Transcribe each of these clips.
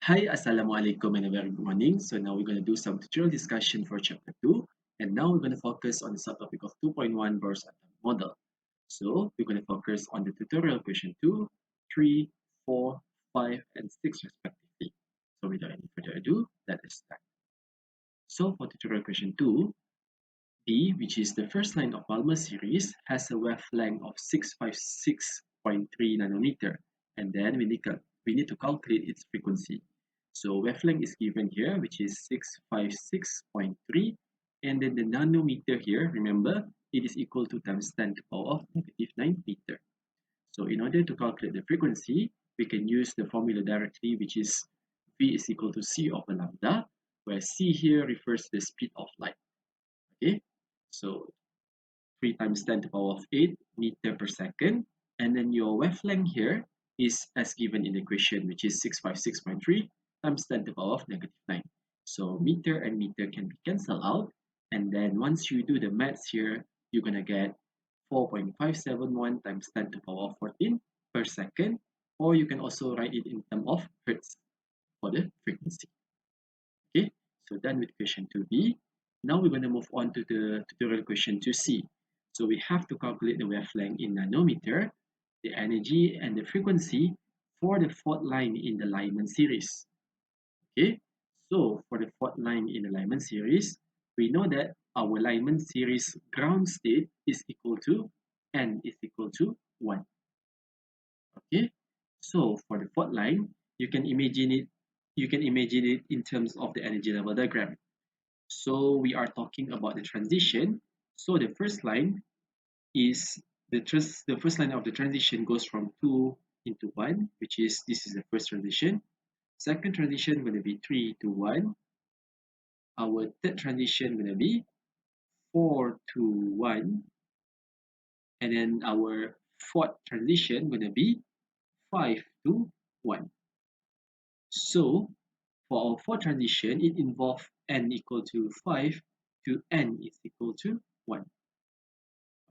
Hi, Assalamualaikum and a very good morning. So now we're going to do some tutorial discussion for chapter 2. And now we're going to focus on the subtopic of 2.1 Bohr's atomic model. So we're going to focus on the tutorial question 2, 3, 4, 5, and 6 respectively. So without any further ado, let us start. So for tutorial question 2, B, which is the first line of Balmer series, has a wavelength of 656.3 nanometer. And then we need to calculate its frequency. So wavelength is given here, which is 656.3. And then the nanometer here, remember, it is equal to times 10 to the power of -9 meter. So in order to calculate the frequency, we can use the formula directly, which is V is equal to C over lambda, where C here refers to the speed of light. Okay, so 3 times 10 to the power of 8 meter per second. And then your wavelength here is as given in the equation, which is 656.3 times 10 to the power of -9. So meter and meter can be cancelled out. And then once you do the maths here, you're going to get 4.571 times 10 to the power of 14 per second. Or you can also write it in terms of hertz for the frequency. Okay, so done with question 2b. Now we're going to move on to the tutorial question 2c. So we have to calculate the wavelength in nanometer, the energy and the frequency for the fourth line in the Lyman series. Okay, so for the fourth line in the Lyman series, we know that our Lyman series ground state is equal to n is equal to 1. Okay, so for the fourth line, you can imagine it in terms of the energy level diagram. So we are talking about the transition. So the first line is the first line of the transition goes from 2 into 1, which is this is the first transition. Second transition going to be 3 to 1. Our third transition going to be 4 to 1. And then our fourth transition going to be 5 to 1. So for our fourth transition, it involves n equal to 5 to n is equal to 1.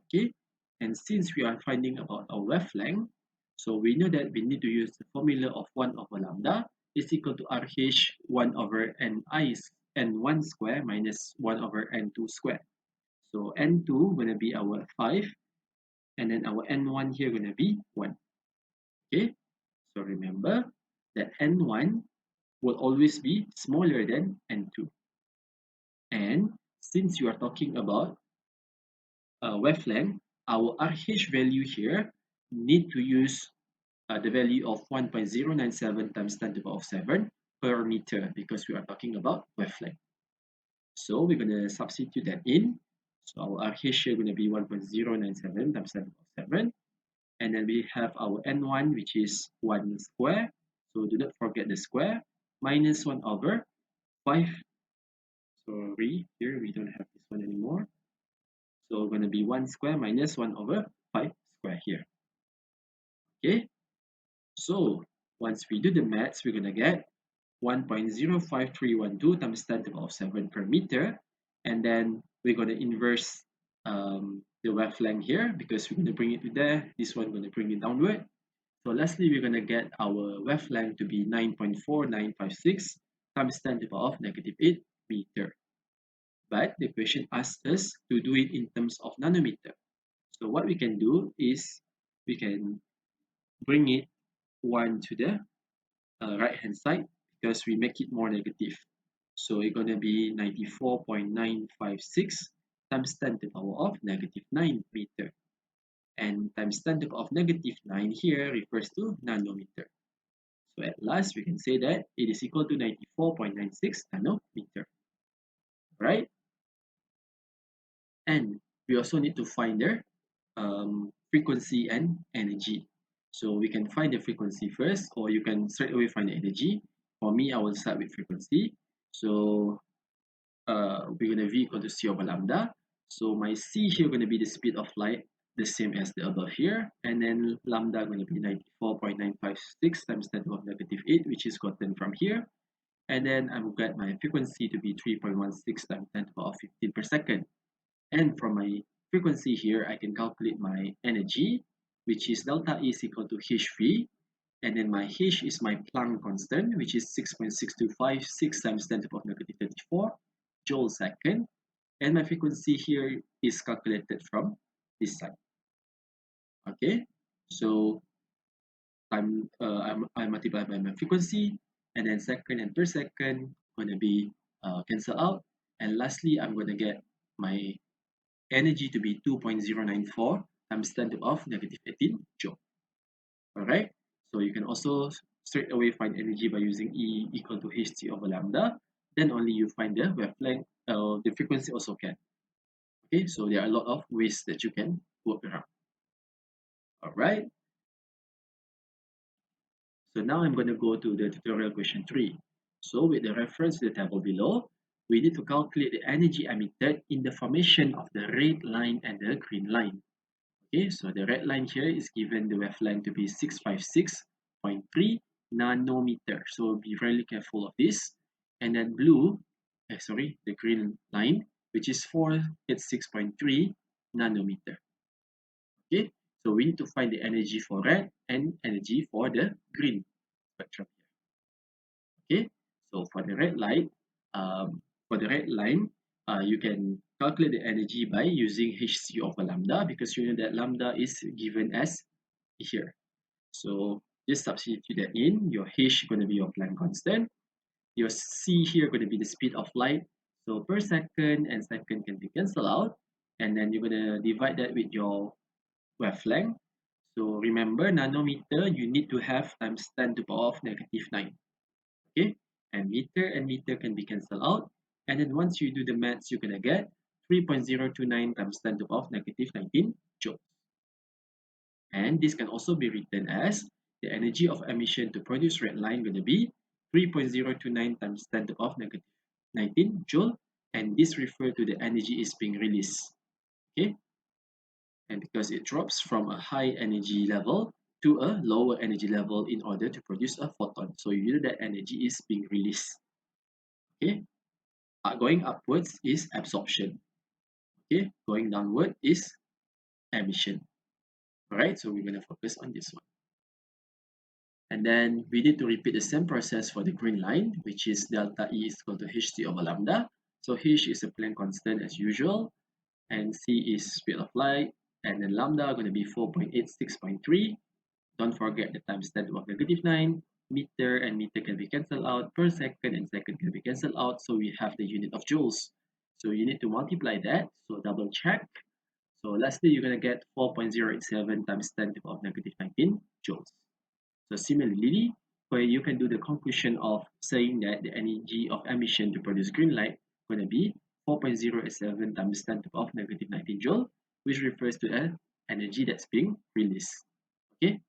Okay, and since we are finding about our wavelength, so we know that we need to use the formula of 1 over lambda is equal to RH 1 over n1 square minus 1 over n2 square. So n2 going to be our 5, and then our n1 here going to be 1. Okay, so remember that n1 will always be smaller than n2. And since you are talking about wavelength, our RH value here need to use the value of 1.097 times 10 to the power of 7 per meter because we are talking about wavelength. So we're going to substitute that in. So our RH here going to be 1.097 times 10 to the power of 7. And then we have our N1, which is 1 square. So do not forget the square. Minus 1 over 5. Sorry, here we don't have this one anymore. So going to be 1 square minus 1 over 5 square here. Okay, so once we do the maths, we're going to get 1.05312 times 10 to the power of 7 per meter. And then we're going to inverse the wavelength here because we're going to bring it to there. This one going to bring it downward. So lastly, we're going to get our wavelength to be 9.4956 times 10 to the power of -8 meter. But the question asks us to do it in terms of nanometer. So what we can do is we can bring it 1 to the right hand side because we make it more negative. So it's going to be 94.956 times 10 to the power of -9 meter. And times 10 to the power of -9 here refers to nanometer. So at last, we can say that it is equal to 94.96 nanometer. Right? And we also need to find the frequency and energy. So we can find the frequency first, or you can straight away find the energy. For me, I will start with frequency. So we're going to V equal to C over lambda. So my C here going to be the speed of light, the same as the above here. And then lambda going to be 94.956 times 10 to the power of -8, which is gotten from here. And then I will get my frequency to be 3.16 times 10 to the power of 15 per second. And from my frequency here, I can calculate my energy, which is delta E is equal to HV. and then my H is my Planck constant, which is 6.6256 times 10 to the power of negative 34 joule second, and my frequency here is calculated from this side. Okay, so I multiply by my frequency, and then second and per second gonna be cancel out, and lastly I'm gonna get my energy to be 2.094 times 10 to the power of negative 18 joule. Alright, so you can also straight away find energy by using E equal to hc over lambda. Then only you find the wavelength, the frequency also can. Okay, so there are a lot of ways that you can work around. Alright, so now I'm going to go to the tutorial question 3. So with the reference to the table below, we need to calculate the energy emitted in the formation of the red line and the green line. Okay, so the red line here is given the wavelength to be 656.3 nanometer. So be really careful of this. And then the green line, which is 486.3 nanometer. Okay, so we need to find the energy for red and energy for the green spectrum. Okay, so for the red light, you can calculate the energy by using hc over lambda, because you know that lambda is given as here. So just substitute that in. Your h going to be your Planck constant. Your c here going to be the speed of light. So per second and second can be cancelled out, and then you're going to divide that with your wavelength. So remember, nanometer you need to have times 10 to the power of negative 9. Okay, and meter can be cancelled out, and then once you do the maths, you're gonna get 3.029 times 10 to the power of negative 19 joules. And this can also be written as the energy of emission to produce red line going to be 3.029 times 10 to the power of negative 19 joule, and this refers to the energy is being released. Okay, and because it drops from a high energy level to a lower energy level in order to produce a photon, so you know that energy is being released. Okay, going upwards is absorption. Okay, going downward is emission. Alright, so we're going to focus on this one. And then we need to repeat the same process for the green line, which is delta E is equal to hc over lambda. So h is a Planck constant as usual, and c is speed of light, and then lambda are going to be 4.86.3. Don't forget the times 10 to the negative 9. Meter and meter can be cancelled out. Per second and second can be cancelled out. So we have the unit of joules. So you need to multiply that. So double check. So lastly, you're going to get 4.087 times 10 to the power of negative 19 joules. So similarly, where you can do the conclusion of saying that the energy of emission to produce green light is going to be 4.087 times 10 to the power of negative 19 joule, which refers to an energy that's being released. Okay.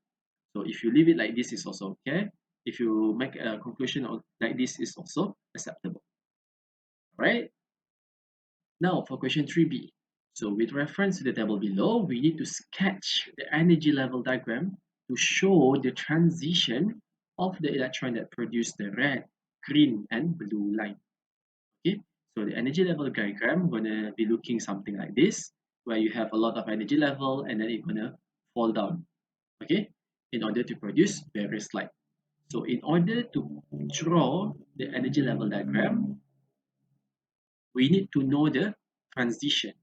So if you leave it like this is also okay. If you make a conclusion like this is also acceptable. Alright. Now for question 3b. So with reference to the table below, we need to sketch the energy level diagram to show the transition of the electron that produce the red, green, and blue line. Okay. So the energy level diagram gonna be looking something like this, where you have a lot of energy level and then it's gonna fall down. Okay, in order to produce various light. So in order to draw the energy level diagram, we need to know the transition.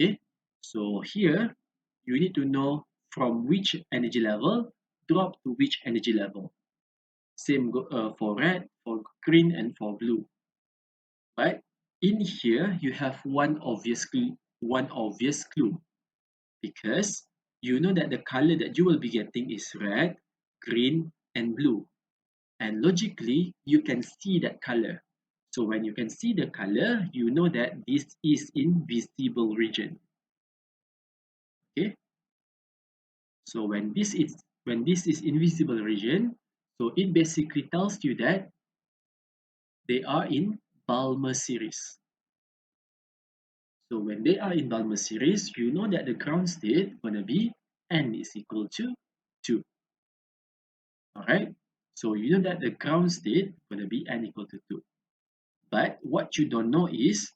Okay, so here you need to know from which energy level drop to which energy level. Same for red, for green, and for blue. But in here you have one obvious clue, because you know that the color that you will be getting is red, green, and blue. And logically, you can see that color. So when you can see the color, you know that this is in visible region. Okay. So when this is invisible region, so it basically tells you that they are in Balmer series. So when they are in Balmer series, you know that the ground state gonna be n is equal to 2. Alright. So you know that the ground state gonna be n equal to 2. But what you don't know is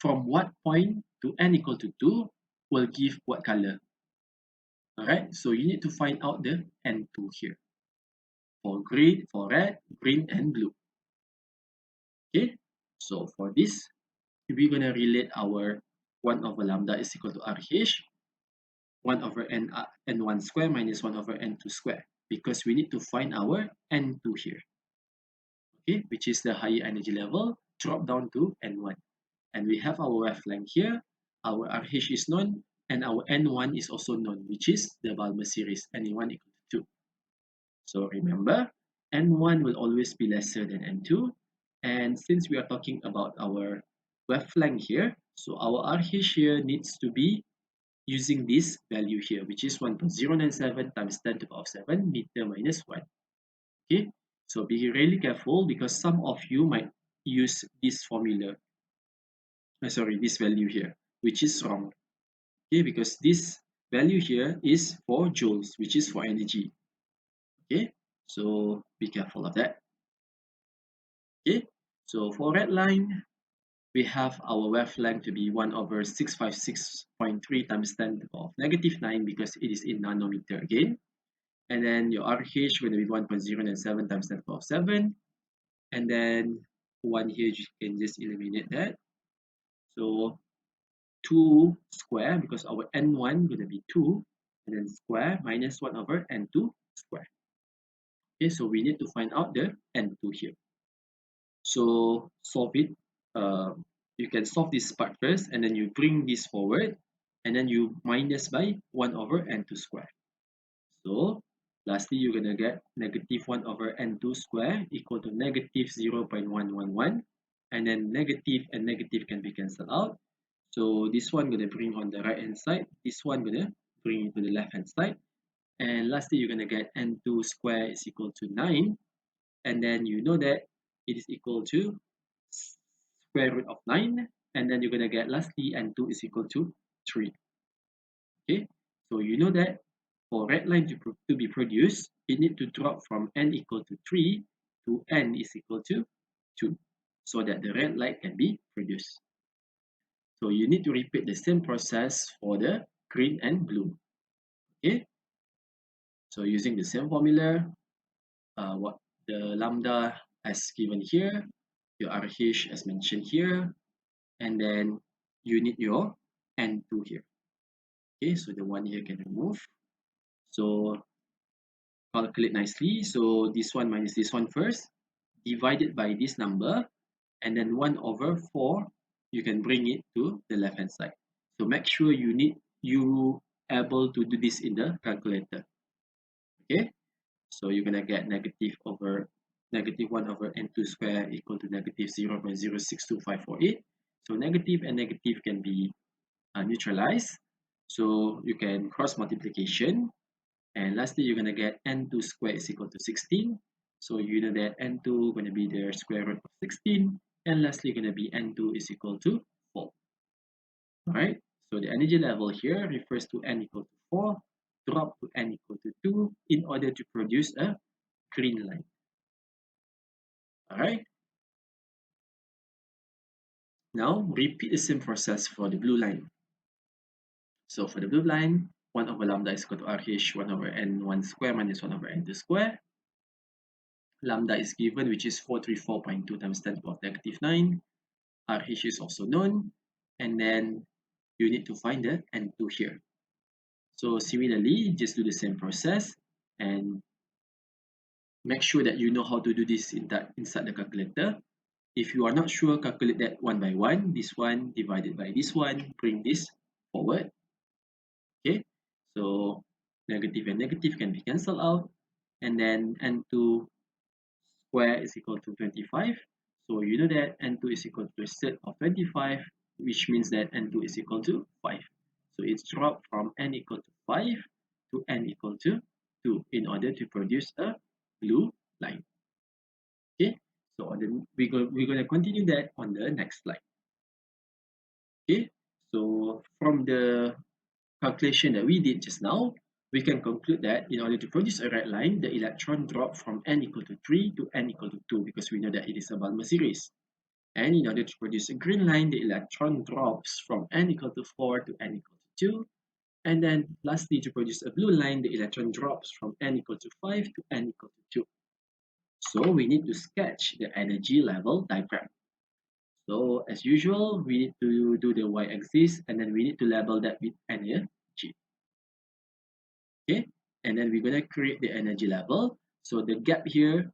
from what point to n equal to 2 will give what color. Alright, so you need to find out the n2 here. for green, for red, green, and blue. Okay, so for this, we're gonna relate our 1 over lambda is equal to RH 1 over n1 square minus 1 over n2 square, because we need to find our n2 here, okay, which is the higher energy level, drop down to n1. And we have our wavelength here, our RH is known, and our n1 is also known, which is the Balmer series, n1 equal to 2. So remember, n1 will always be lesser than n2. And since we are talking about our wavelength here, so our RH here needs to be using this value here, which is 1.097 times 10 to the power of 7 meter minus 1. Okay, so be really careful because some of you might use this formula, this value here, which is wrong. Okay, because this value here is for joules, which is for energy. Okay, so be careful of that. Okay, so for red line, we have our wavelength to be 1 over 656.3 times 10 to the power of negative 9 because it is in nanometer again. And then your RH going to be 1.097 times 10 to the power of 7. And then 1 here, you can just eliminate that. So 2 square, because our n1 going to be 2, and then square minus 1 over n2 square. Okay, so we need to find out the n2 here. So solve it. You can solve this part first, and then you bring this forward, and then you minus by 1 over n2 square. So lastly, you're going to get negative 1 over n2 square equal to negative 0.111. And then negative and negative can be cancelled out. So this one going to bring on the right hand side. This one going to bring it to the left hand side. And lastly, you're going to get n2 square is equal to 9. And then you know that it is equal to square root of 9. And then you're going to get lastly n2 is equal to 3. Okay, so you know that for red line to be produced, it need to drop from n equal to 3 to n is equal to 2 so that the red light can be produced. So you need to repeat the same process for the green and blue. Okay, so using the same formula, what the lambda as given here, your RH as mentioned here, and then you need your n2 here. Okay, so the one here can remove. So calculate nicely. So this one minus this one first, divided by this number, and then 1 over 4, you can bring it to the left hand side. So make sure you able to do this in the calculator. Okay, so you're gonna get negative 1 over n2 square equal to negative 0.062548. So negative and negative can be neutralized. So you can cross multiplication. And lastly, you're going to get n2 square is equal to 16. So you know that n2 going to be the square root of 16. And lastly, going to be n2 is equal to 4. Alright, so the energy level here refers to n equal to 4, drop to n equal to 2 in order to produce a green line. Alright, now repeat the same process for the blue line. So for the blue line, 1 over lambda is equal to RH 1 over n1 square minus 1 over n2 square. Lambda is given, which is 434.2 times 10 to the power of negative 9. RH is also known. And then you need to find the n2 here. So similarly, just do the same process and make sure that you know how to do this inside the calculator. If you are not sure, calculate that one by one. This one divided by this one, bring this forward. Okay, so negative and negative can be cancelled out. And then n2 square is equal to 25. So you know that n2 is equal to a set of 25, which means that n2 is equal to 5. So it's dropped from n equal to 5 to n equal to 2 in order to produce a blue line. Okay, so we're going to continue that on the next slide. Okay, so from the calculation that we did just now, we can conclude that in order to produce a red line, the electron dropped from n equal to 3 to n equal to 2 because we know that it is a Balmer series. And in order to produce a green line, the electron drops from n equal to 4 to n equal to 2. And then lastly, to produce a blue line, the electron drops from n equal to 5 to n equal to 2. So we need to sketch the energy level diagram. So as usual, we need to do the y-axis and then we need to label that with energy. Okay, and then we're gonna create the energy level. So the gap here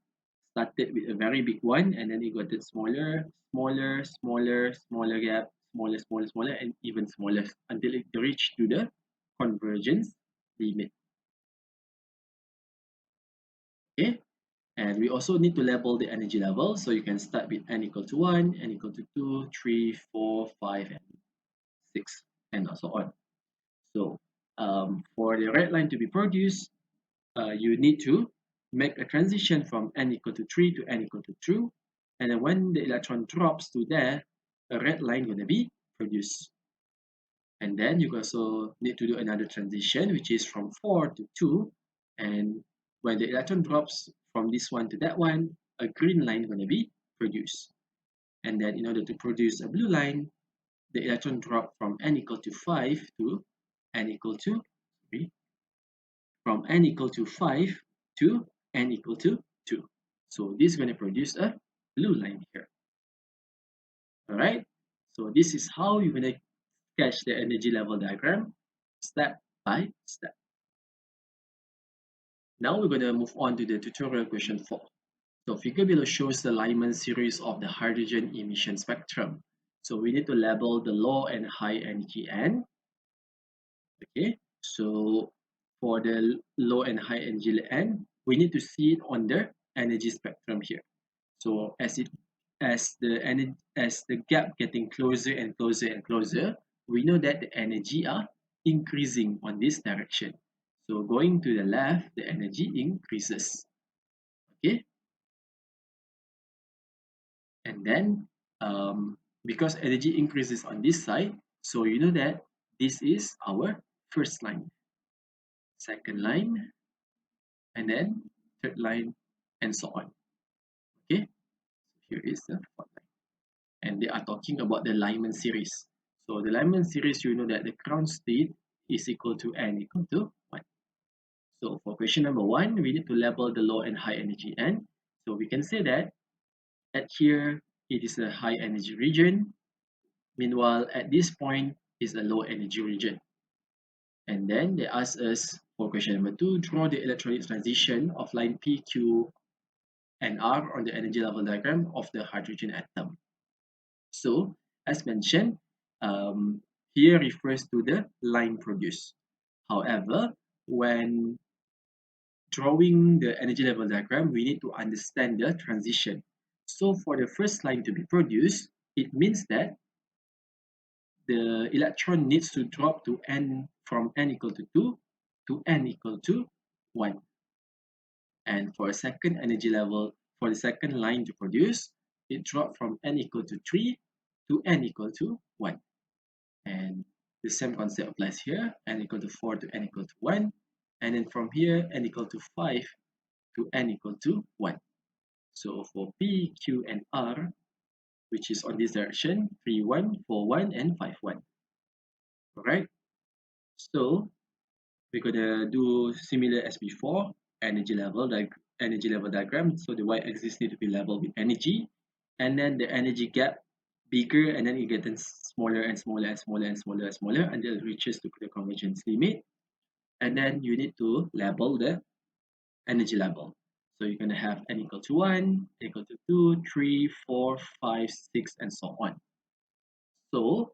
started with a very big one, and then it got it smaller, smaller, smaller, smaller gap, smaller, smaller, smaller, and even smaller until it reached to the convergence limit. Okay, and we also need to label the energy level. So you can start with n equal to 1, n equal to 2, 3, 4, 5, and 6, and so on. So for the red line to be produced, you need to make a transition from n equal to 3 to n equal to 2. And then when the electron drops to there, a red line going to be produced. And then you also need to do another transition, which is from 4 to 2. And when the electron drops from this one to that one, a green line going to be produced. And then in order to produce a blue line, the electron drop from n equal to 5 to n equal to, sorry, from n equal to 5 to n equal to 2. So this is going to produce a blue line here. Alright, so this is how you're going to sketch the energy level diagram step by step. Now we're going to move on to the tutorial question 4. So figure below shows the Lyman series of the hydrogen emission spectrum. So we need to label the low and high energy N. Okay, so for the low and high energy N, we need to see it on the energy spectrum here. So as the gap getting closer and closer and closer, we know that the energy are increasing on this direction. So going to the left, the energy increases. Okay, and then because energy increases on this side, so you know that this is our first line, second line, and then third line, and so on. Okay, here is the fourth line. And they are talking about the Lyman series. So the Lyman series, you know that the ground state is equal to n equal to 1. So for question number 1, we need to label the low and high energy n. So we can say that at here, it is a high energy region. Meanwhile, at this point is a low energy region. And then they ask us for question number 2, draw the electronic transition of line P, Q, and R on the energy level diagram of the hydrogen atom. So, as mentioned, here refers to the line produced. However, when drawing the energy level diagram, we need to understand the transition. So, for the first line to be produced, it means that the electron needs to drop to n from n equal to 2 to n equal to 1. And for a second energy level, for the second line to produce, it dropped from n equal to 3 to n equal to 1. And the same concept applies here, n equal to 4 to n equal to 1. And then from here, n equal to 5 to n equal to 1. So for P, Q, and R, which is on this direction, 3, 1, 4, 1, and 5, 1. Alright, so we're gonna do similar as before, energy level diagram. So the y-axis need to be leveled with energy, and then the energy gap bigger, and then it gets smaller and smaller and smaller and smaller and smaller until it reaches to the convergence limit. And then you need to label the energy level. So you're gonna have n equal to 1, equal to 2, 3, 4, 5, 6, and so on. So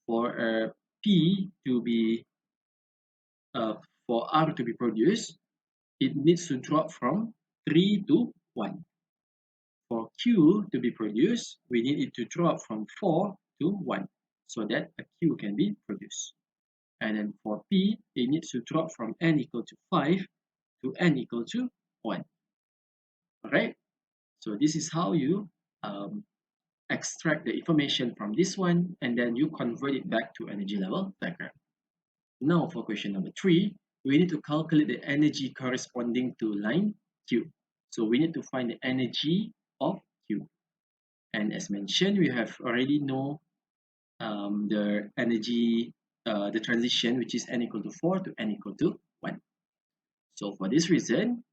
for P to be for R to be produced, it needs to drop from 3 to 1. For Q to be produced, we need it to drop from 4 to 1 so that a Q can be produced. And then for P, it needs to drop from n equal to 5 to n equal to 1. Alright, so this is how you extract the information from this one and then you convert it back to energy level diagram. Now for question number 3, we need to calculate the energy corresponding to line Q. So we need to find the energy of Q. And as mentioned, we have already know the energy, the transition, which is n equal to 4 to n equal to 1. So for this reason,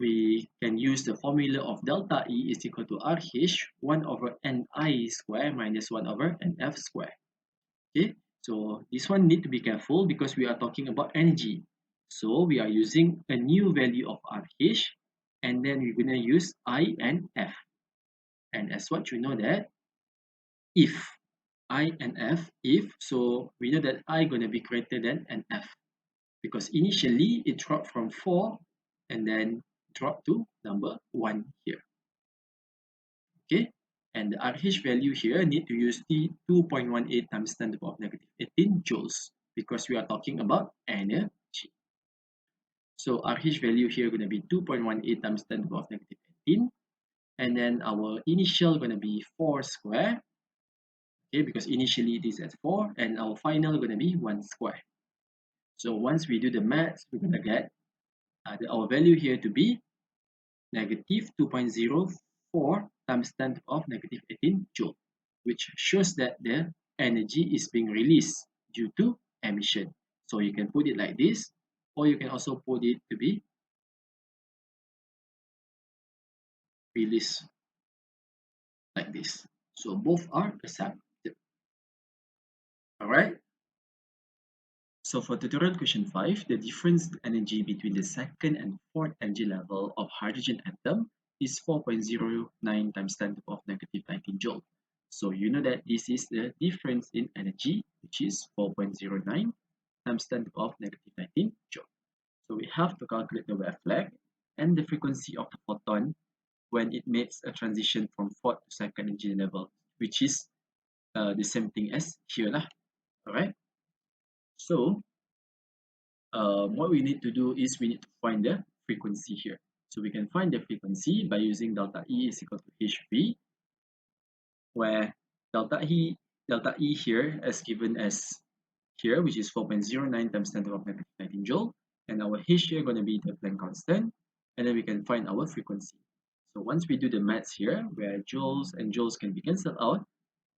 we can use the formula of delta E is equal to RH 1 over Ni square minus 1 over Nf square. Okay, so this one need to be careful because we are talking about energy. So we are using a new value of RH and then we're going to use I and F. And as what you know that if I and F, if, so we know that I going to be greater than Nf because initially it dropped from 4 and then dropped to number 1 here. Okay, and the RH value here need to use the 2.18 times 10 to the power of negative 18 joules because we are talking about energy. So RH value here going to be 2.18 times 10 to the power of negative 18, and then our initial going to be 4 square, okay, because initially it is at 4, and our final going to be 1 square. So once we do the maths, we're going to get our value here to be negative 2.04 times 10 to the power of negative 18 joule, which shows that the energy is being released due to emission. So you can put it like this, or you can also put it to be released like this. So both are accepted. Alright. So for tutorial question 5, the difference energy between the second and fourth energy level of hydrogen atom is 4.09 times 10 to the power of negative 19 joule. So you know that this is the difference in energy, which is 4.09 times 10 to the power of negative 19 joule. So we have to calculate the wavelength and the frequency of the photon when it makes a transition from fourth to second energy level, which is the same thing as here lah. Alright. So what we need to do is we need to find the frequency here. So we can find the frequency by using delta E is equal to HV, where delta E here is given as here, which is 4.09 times 10 to the power of negative 19 joule, and our H here going to be the Planck constant, and then we can find our frequency. So once we do the maths here, where joules and joules can be cancelled out,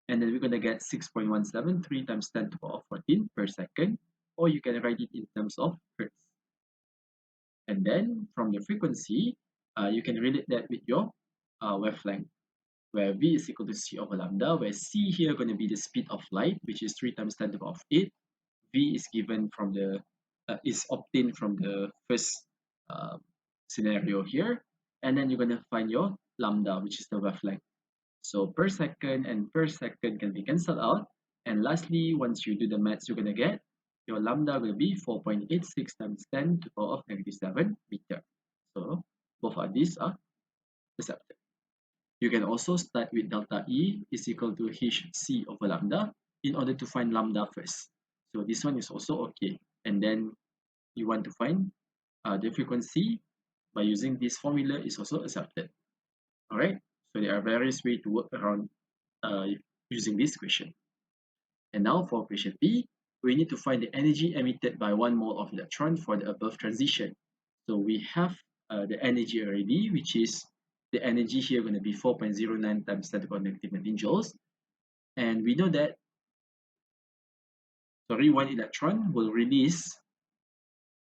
and then we're going to get 6.173 times 10 to the power of 14 per second, or you can write it in terms of hertz. And then from the frequency, you can relate that with your wavelength, where V is equal to C over lambda, where C here going to be the speed of light, which is 3 times 10 to the power of 8. V is given from the is obtained from the first scenario here, and then you're going to find your lambda, which is the wavelength. So per second and per second can be cancelled out, and lastly, once you do the maths, you're going to get your lambda will be 4.86 times 10 to the power of negative 7 meter. So both of these are accepted. You can also start with delta E is equal to Hc over lambda in order to find lambda first. So this one is also okay. And then you want to find the frequency by using this formula is also accepted. Alright, so there are various ways to work around using this question. And now for question B, we need to find the energy emitted by 1 mole of electron for the above transition. So we have the energy already, which is the energy here going to be 4.09 times 10 to the power negative 19 joules. And we know that, 1 electron will release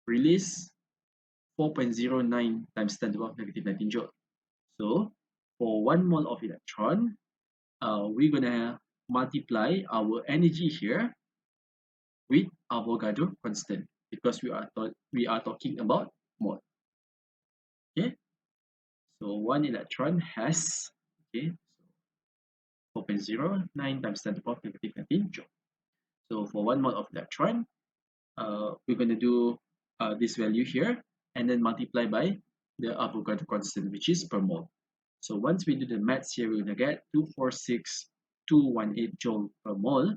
4.09 times 10 to the power negative 19 joule. So for 1 mole of electron, we're going to multiply our energy here with Avogadro constant because we are talking about mole. Okay, so 1 electron has 4.09 times 10 to the power negative 19 joule. So for 1 mole of electron, we're going to do this value here and then multiply by the Avogadro constant, which is per mole. So once we do the maths here, we're going to get 246,218 joule per mole,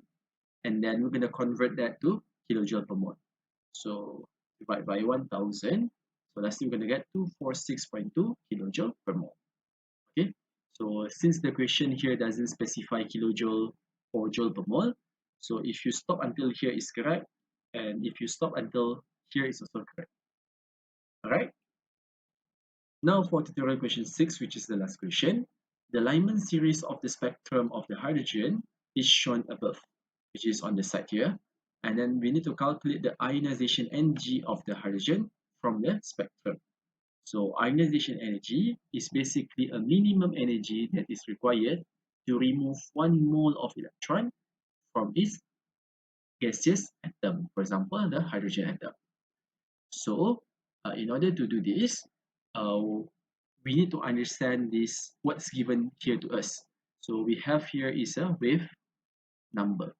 and then we're going to convert that to kilojoule per mole. So divide by 1000. So lastly, we're going to get 246.2 kilojoule per mole. Okay. So since the question here doesn't specify kilojoule or joule per mole, so if you stop until here is correct, and if you stop until here is also correct. Alright. Now for tutorial question 6, which is the last question, the Lyman series of the spectrum of the hydrogen is shown above, which is on the side here. And then we need to calculate the ionization energy of the hydrogen from the spectrum. So ionization energy is basically a minimum energy that is required to remove 1 mole of electron from its gaseous atom, for example, the hydrogen atom. So in order to do this, uh, we need to understand this what's given here to us. So we have here is a wave number.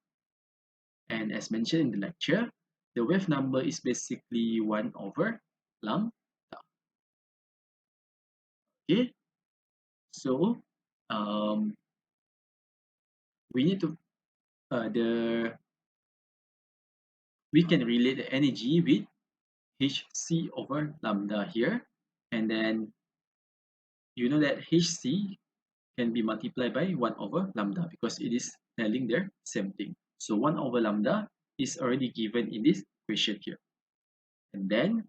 And as mentioned in the lecture, the wave number is basically 1 over lambda. Okay, so um, we need to the we can relate the energy with hc over lambda here, and then you know that hc can be multiplied by 1 over lambda because it is telling their same thing. So 1 over lambda is already given in this equation here. And then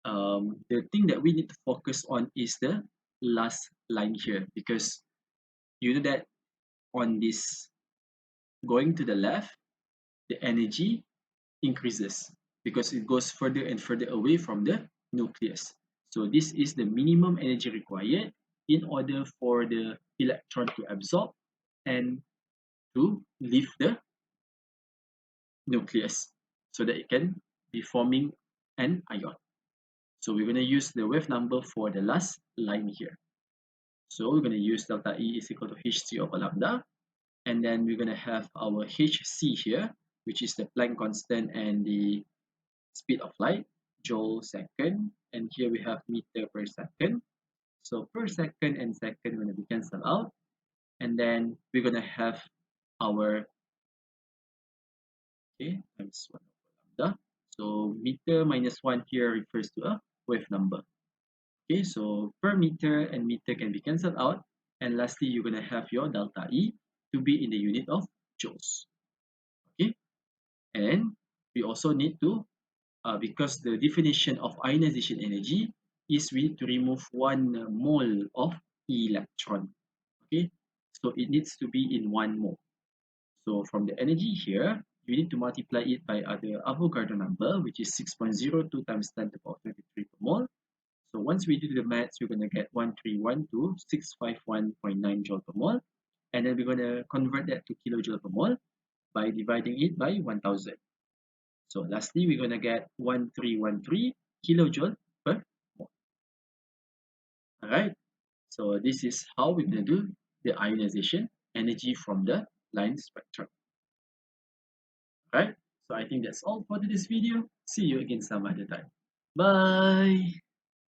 the thing that we need to focus on is the last line here, because you know that on this going to the left, the energy increases because it goes further and further away from the nucleus. So this is the minimum energy required in order for the electron to absorb and to leave the nucleus so that it can be forming an ion. So we're going to use the wave number for the last line here. So we're going to use delta E is equal to hc over lambda, and then we're going to have our hc here, which is the Planck constant and the speed of light, joule second, and here we have meter per second. So per second and second going to be cancelled out, and then we're going to have our times 1 over lambda. So meter minus 1 here refers to a wave number. Okay, so per meter and meter can be cancelled out, and lastly you're going to have your delta E to be in the unit of joules. Okay, and we also need to because the definition of ionization energy is we need to remove 1 mole of electron. Okay, so it needs to be in 1 mole. So from the energy here, you need to multiply it by the Avogadro number, which is 6.02 times 10 to the power 23 per mole. So once we do the maths, we're going to get 1312,651.9 joule per mole. And then we're going to convert that to kilojoule per mole by dividing it by 1000. So lastly, we're going to get 1313 kilojoule per mole. Alright, so this is how we're going to do the ionization energy from the line spectrum. Alright, so I think that's all for today's video. See you again some other time. Bye!